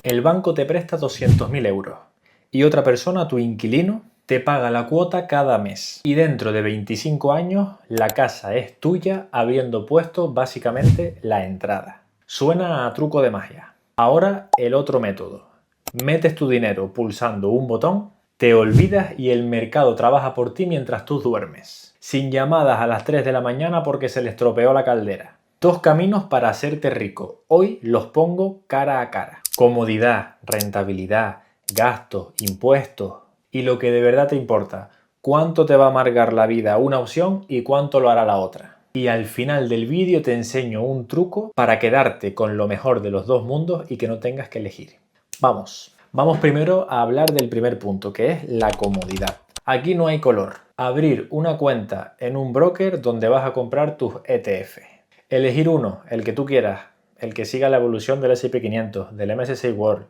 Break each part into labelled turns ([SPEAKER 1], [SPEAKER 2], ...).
[SPEAKER 1] El banco te presta 200.000 euros y otra persona, tu inquilino, te paga la cuota cada mes. Y dentro de 25 años la casa es tuya habiendo puesto básicamente la entrada. Suena a truco de magia. Ahora el otro método. Metes tu dinero pulsando un botón, te olvidas y el mercado trabaja por ti mientras tú duermes. Sin llamadas a las 3 de la mañana porque se le estropeó la caldera. 2 caminos para hacerte rico. Hoy los pongo cara a cara. Comodidad, rentabilidad, gastos, impuestos y lo que de verdad te importa. Cuánto te va a amargar la vida una opción y cuánto lo hará la otra. Y al final del vídeo te enseño un truco para quedarte con lo mejor de los dos mundos y que no tengas que elegir. Vamos primero a hablar del primer punto, que es la comodidad. Aquí no hay color. Abrir una cuenta en un broker donde vas a comprar tus ETF. Elegir uno, el que tú quieras, el que siga la evolución del S&P 500, del MSCI World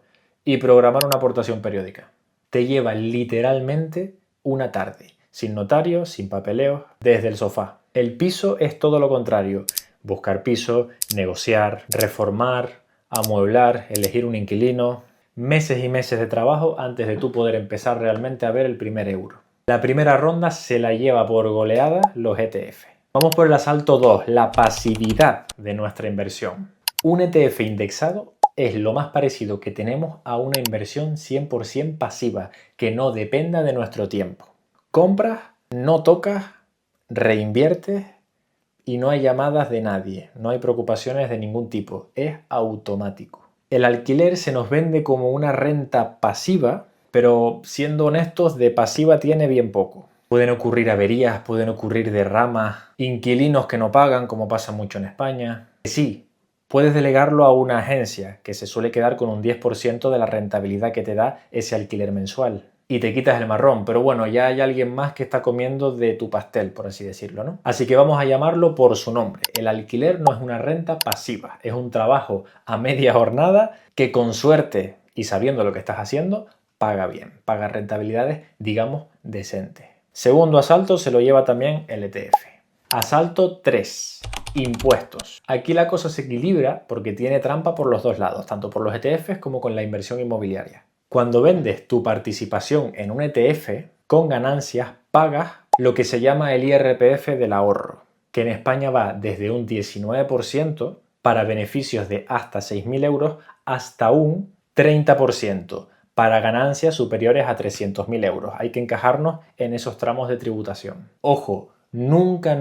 [SPEAKER 1] y programar una aportación periódica. Te lleva literalmente una tarde, sin notario, sin papeleos, desde el sofá. El piso es todo lo contrario. Buscar piso, negociar, reformar, amueblar, elegir un inquilino. Meses y meses de trabajo antes de tú poder empezar realmente a ver el primer euro. La primera ronda se la lleva por goleada los ETF. Vamos por el asalto 2, la pasividad de nuestra inversión. Un ETF indexado es lo más parecido que tenemos a una inversión 100% pasiva, que no dependa de nuestro tiempo. Compras, no tocas, reinviertes y no hay llamadas de nadie, no hay preocupaciones de ningún tipo, es automático. El alquiler se nos vende como una renta pasiva, pero siendo honestos, de pasiva tiene bien poco. Pueden ocurrir averías, pueden ocurrir derramas, inquilinos que no pagan, como pasa mucho en España. Sí, puedes delegarlo a una agencia que se suele quedar con un 10% de la rentabilidad que te da ese alquiler mensual. Y te quitas el marrón, pero bueno, ya hay alguien más que está comiendo de tu pastel, por así decirlo, ¿no? Así que vamos a llamarlo por su nombre. El alquiler no es una renta pasiva, es un trabajo a media jornada que con suerte y sabiendo lo que estás haciendo, paga bien, paga rentabilidades, digamos, decentes. Segundo asalto se lo lleva también el ETF. Asalto 3. Impuestos. Aquí la cosa se equilibra porque tiene trampa por los dos lados, tanto por los ETFs como con la inversión inmobiliaria. Cuando vendes tu participación en un ETF, con ganancias pagas lo que se llama el IRPF del ahorro, que en España va desde un 19% para beneficios de hasta 6.000 euros hasta un 30% para ganancias superiores a 300.000 euros. Hay que encajarnos en esos tramos de tributación. Ojo, nunca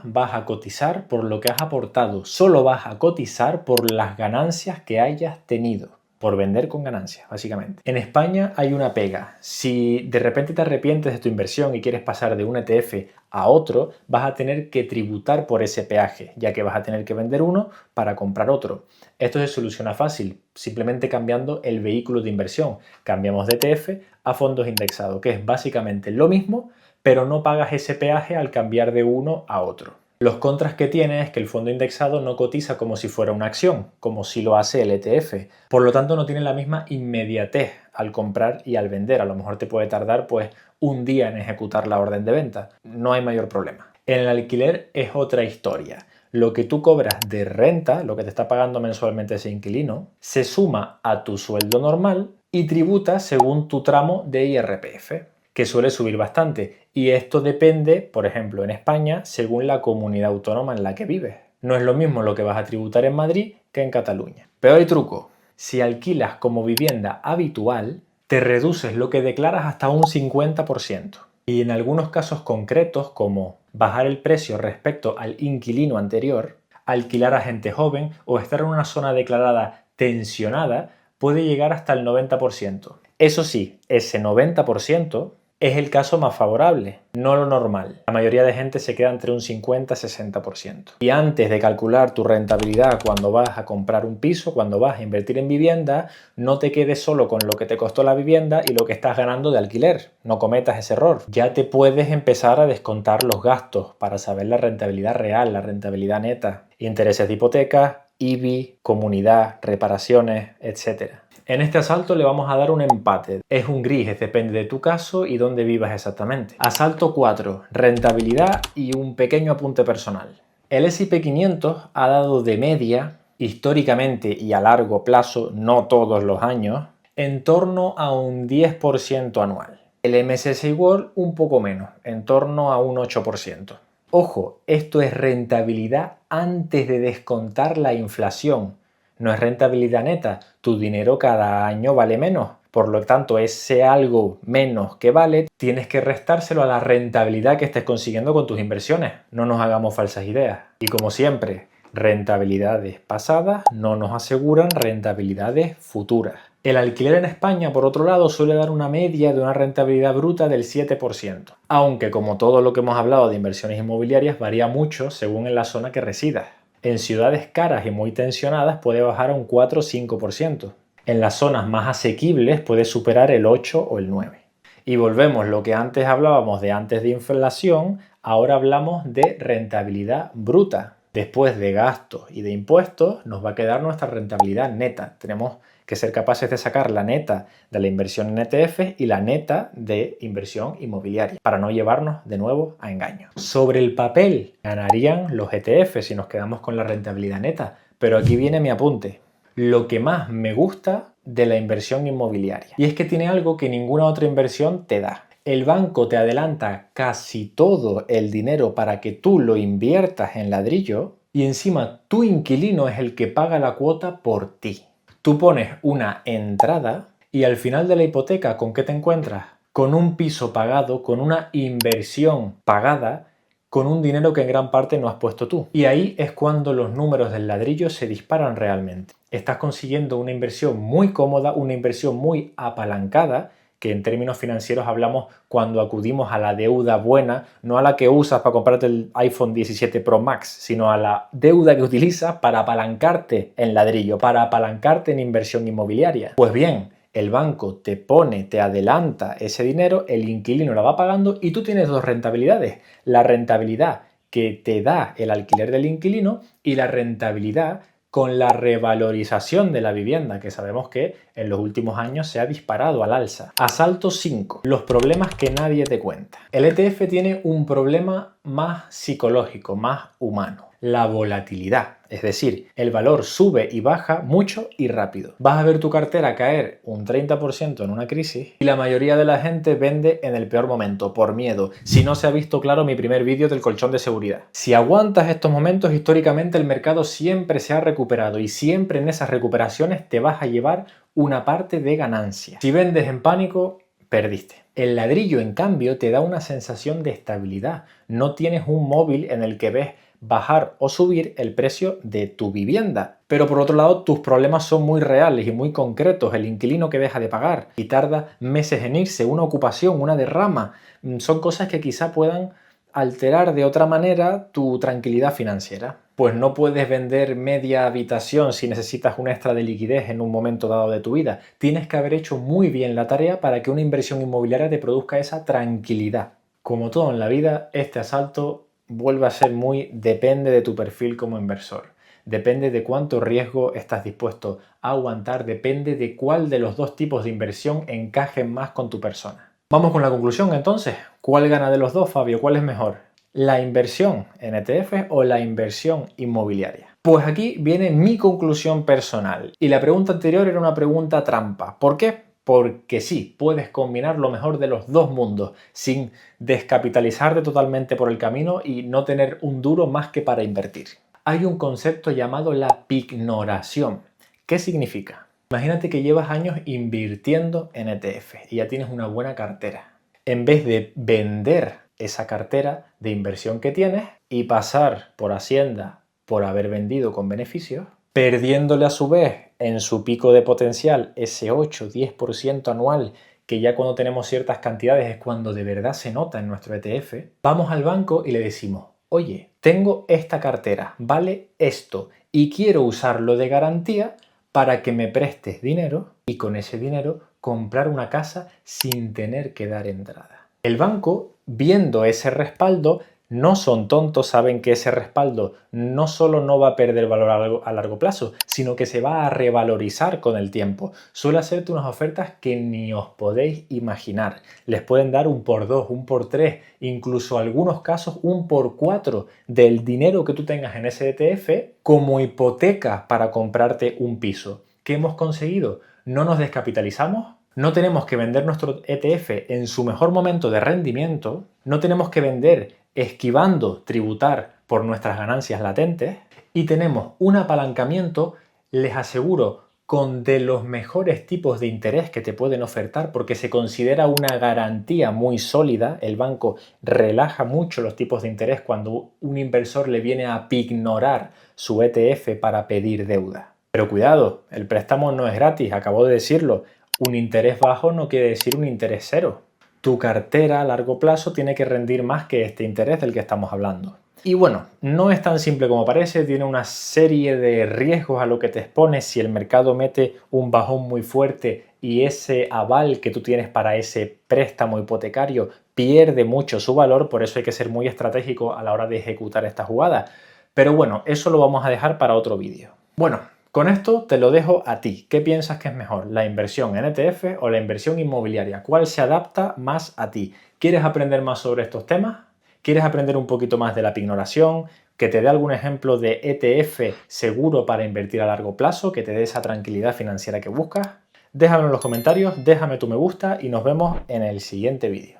[SPEAKER 1] vas a cotizar por lo que has aportado. Solo vas a cotizar por las ganancias que hayas tenido. Por vender con ganancias, básicamente. En España hay una pega. Si de repente te arrepientes de tu inversión y quieres pasar de un ETF a otro, vas a tener que tributar por ese peaje, ya que vas a tener que vender uno para comprar otro. Esto se soluciona fácil, simplemente cambiando el vehículo de inversión. Cambiamos de ETF a fondos indexados, que es básicamente lo mismo, pero no pagas ese peaje al cambiar de uno a otro. Los contras que tiene es que el fondo indexado no cotiza como si fuera una acción, como si lo hace el ETF. Por lo tanto, no tiene la misma inmediatez al comprar y al vender. A lo mejor te puede tardar pues un día en ejecutar la orden de venta. No hay mayor problema. En el alquiler es otra historia. Lo que tú cobras de renta, lo que te está pagando mensualmente ese inquilino, se suma a tu sueldo normal y tributa según tu tramo de IRPF, que suele subir bastante. Y esto depende, por ejemplo, en España, según la comunidad autónoma en la que vives. No es lo mismo lo que vas a tributar en Madrid que en Cataluña. Pero hay truco. Si alquilas como vivienda habitual, te reduces lo que declaras hasta un 50%. Y en algunos casos concretos, como bajar el precio respecto al inquilino anterior, alquilar a gente joven o estar en una zona declarada tensionada, puede llegar hasta el 90%. Eso sí, ese 90% es el caso más favorable, no lo normal. La mayoría de gente se queda entre un 50 y 60%. Y antes de calcular tu rentabilidad cuando vas a comprar un piso, cuando vas a invertir en vivienda, no te quedes solo con lo que te costó la vivienda y lo que estás ganando de alquiler. No cometas ese error. Ya te puedes empezar a descontar los gastos para saber la rentabilidad real, la rentabilidad neta. Intereses de hipoteca, IBI, comunidad, reparaciones, etc. En este asalto le vamos a dar un empate. Es un gris, depende de tu caso y dónde vivas exactamente. Asalto 4, rentabilidad y un pequeño apunte personal. El S&P 500 ha dado de media históricamente y a largo plazo, no todos los años, en torno a un 10% anual. El MSCI World un poco menos, en torno a un 8%. Ojo, esto es rentabilidad antes de descontar la inflación. No es rentabilidad neta, tu dinero cada año vale menos. Por lo tanto, ese algo menos que vale, tienes que restárselo a la rentabilidad que estés consiguiendo con tus inversiones. No nos hagamos falsas ideas. Y como siempre, rentabilidades pasadas no nos aseguran rentabilidades futuras. El alquiler en España, por otro lado, suele dar una media de una rentabilidad bruta del 7%. Aunque, como todo lo que hemos hablado de inversiones inmobiliarias, varía mucho según en la zona que residas. En ciudades caras y muy tensionadas puede bajar a un 4 o 5%. En las zonas más asequibles puede superar el 8 o el 9. Y volvemos lo que antes hablábamos de antes de inflación, ahora hablamos de rentabilidad bruta. Después de gastos y de impuestos nos va a quedar nuestra rentabilidad neta. Tenemos que ser capaces de sacar la neta de la inversión en ETF y la neta de inversión inmobiliaria para no llevarnos de nuevo a engaño. Sobre el papel ganarían los ETF si nos quedamos con la rentabilidad neta, pero aquí viene mi apunte. Lo que más me gusta de la inversión inmobiliaria y es que tiene algo que ninguna otra inversión te da. El banco te adelanta casi todo el dinero para que tú lo inviertas en ladrillo y encima tu inquilino es el que paga la cuota por ti. Tú pones una entrada y al final de la hipoteca, ¿con qué te encuentras? Con un piso pagado, con una inversión pagada, con un dinero que en gran parte no has puesto tú. Y ahí es cuando los números del ladrillo se disparan realmente. Estás consiguiendo una inversión muy cómoda, una inversión muy apalancada, que en términos financieros hablamos cuando acudimos a la deuda buena, no a la que usas para comprarte el iPhone 17 Pro Max, sino a la deuda que utilizas para apalancarte en ladrillo, para apalancarte en inversión inmobiliaria. Pues bien, el banco te pone, te adelanta ese dinero, el inquilino lo va pagando y tú tienes dos rentabilidades. La rentabilidad que te da el alquiler del inquilino y la rentabilidad con la revalorización de la vivienda, que sabemos que en los últimos años se ha disparado al alza. Asalto 5. Los problemas que nadie te cuenta. El ETF tiene un problema más psicológico, más humano. La volatilidad, es decir, el valor sube y baja mucho y rápido. Vas a ver tu cartera caer un 30% en una crisis y la mayoría de la gente vende en el peor momento, por miedo, si no se ha visto claro mi primer vídeo del colchón de seguridad. Si aguantas estos momentos, históricamente el mercado siempre se ha recuperado y siempre en esas recuperaciones te vas a llevar una parte de ganancia. Si vendes en pánico, perdiste. El ladrillo, en cambio, te da una sensación de estabilidad. No tienes un móvil en el que ves bajar o subir el precio de tu vivienda. Pero por otro lado, tus problemas son muy reales y muy concretos. El inquilino que deja de pagar y tarda meses en irse, una ocupación, una derrama. Son cosas que quizá puedan alterar de otra manera tu tranquilidad financiera. Pues no puedes vender media habitación si necesitas un extra de liquidez en un momento dado de tu vida. Tienes que haber hecho muy bien la tarea para que una inversión inmobiliaria te produzca esa tranquilidad. Como todo en la vida, este asalto vuelve a ser depende de tu perfil como inversor. Depende de cuánto riesgo estás dispuesto a aguantar, depende de cuál de los dos tipos de inversión encajen más con tu persona. Vamos con la conclusión entonces. ¿Cuál gana de los dos, Fabio? ¿Cuál es mejor? ¿La inversión en ETF o la inversión inmobiliaria? Pues aquí viene mi conclusión personal. Y la pregunta anterior era una pregunta trampa. ¿Por qué? Porque sí, puedes combinar lo mejor de los dos mundos sin descapitalizarte totalmente por el camino y no tener un duro más que para invertir. Hay un concepto llamado la pignoración. ¿Qué significa? Imagínate que llevas años invirtiendo en ETF y ya tienes una buena cartera. En vez de vender esa cartera de inversión que tienes y pasar por Hacienda por haber vendido con beneficios, perdiéndole a su vez en su pico de potencial ese 8-10% anual, que ya cuando tenemos ciertas cantidades es cuando de verdad se nota en nuestro ETF, vamos al banco y le decimos, oye, tengo esta cartera, vale esto, y quiero usarlo de garantía para que me prestes dinero y con ese dinero comprar una casa sin tener que dar entrada. El banco, viendo ese respaldo, no son tontos, saben que ese respaldo no solo no va a perder valor a largo plazo, sino que se va a revalorizar con el tiempo. Suele hacerte unas ofertas que ni os podéis imaginar. Les pueden dar un por 2, un por 3, incluso en algunos casos un por 4 del dinero que tú tengas en ese ETF como hipoteca para comprarte un piso. ¿Qué hemos conseguido? No nos descapitalizamos. No tenemos que vender nuestro ETF en su mejor momento de rendimiento, no tenemos que vender esquivando tributar por nuestras ganancias latentes y tenemos un apalancamiento, les aseguro, con de los mejores tipos de interés que te pueden ofertar porque se considera una garantía muy sólida. El banco relaja mucho los tipos de interés cuando un inversor le viene a pignorar su ETF para pedir deuda. Pero cuidado, el préstamo no es gratis, acabo de decirlo. Un interés bajo no quiere decir un interés cero. Tu cartera a largo plazo tiene que rendir más que este interés del que estamos hablando. Y bueno, no es tan simple como parece, tiene una serie de riesgos a lo que te expones si el mercado mete un bajón muy fuerte y ese aval que tú tienes para ese préstamo hipotecario pierde mucho su valor, por eso hay que ser muy estratégico a la hora de ejecutar esta jugada. Pero bueno, eso lo vamos a dejar para otro vídeo. Bueno, con esto te lo dejo a ti. ¿Qué piensas que es mejor, la inversión en ETF o la inversión inmobiliaria? ¿Cuál se adapta más a ti? ¿Quieres aprender más sobre estos temas? ¿Quieres aprender un poquito más de la pignoración? ¿Que te dé algún ejemplo de ETF seguro para invertir a largo plazo? ¿Que te dé esa tranquilidad financiera que buscas? Déjamelo en los comentarios, déjame tu me gusta y nos vemos en el siguiente vídeo.